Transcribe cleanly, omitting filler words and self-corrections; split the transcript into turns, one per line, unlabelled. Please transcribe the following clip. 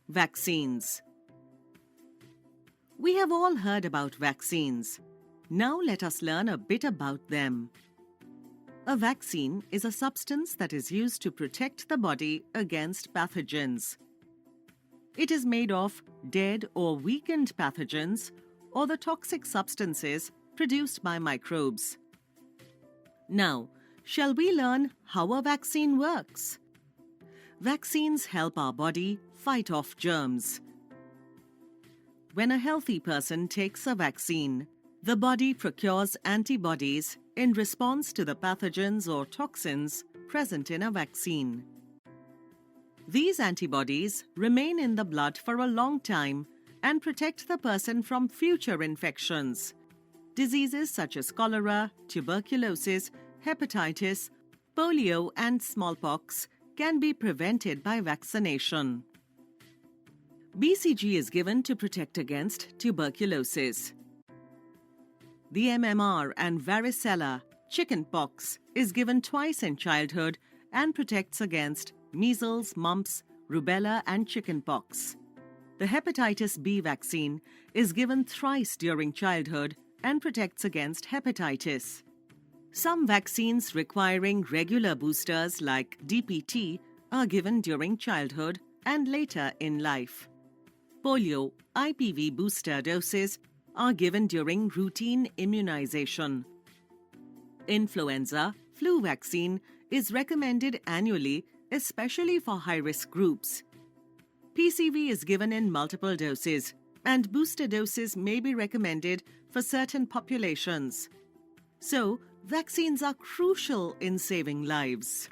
Vaccines. We have all heard about vaccines. Now let us learn a bit about them. A vaccine is a substance that is used to protect the body against pathogens. It is made of dead or weakened pathogens or the toxic substances produced by microbes. Now, shall we learn how a vaccine works? Vaccines help our body fight off germs. When a healthy person takes a vaccine, the body procures antibodies in response to the pathogens or toxins present in a vaccine. These antibodies remain in the blood for a long time and protect the person from future infections. Diseases such as cholera, tuberculosis, hepatitis, polio, and smallpox can be prevented by vaccination. BCG is given to protect against tuberculosis. The MMR and varicella, chickenpox, is given twice in childhood and protects against measles, mumps, rubella, and chickenpox. The hepatitis B vaccine is given thrice during childhood and protects against hepatitis. Some vaccines requiring regular boosters like DPT are given during childhood and later in life. Polio, IPV booster doses are given during routine immunization. Influenza, flu vaccine is recommended annually, especially for high-risk groups. PCV is given in multiple doses, and booster doses may be recommended for certain populations. So, vaccines are crucial in saving lives.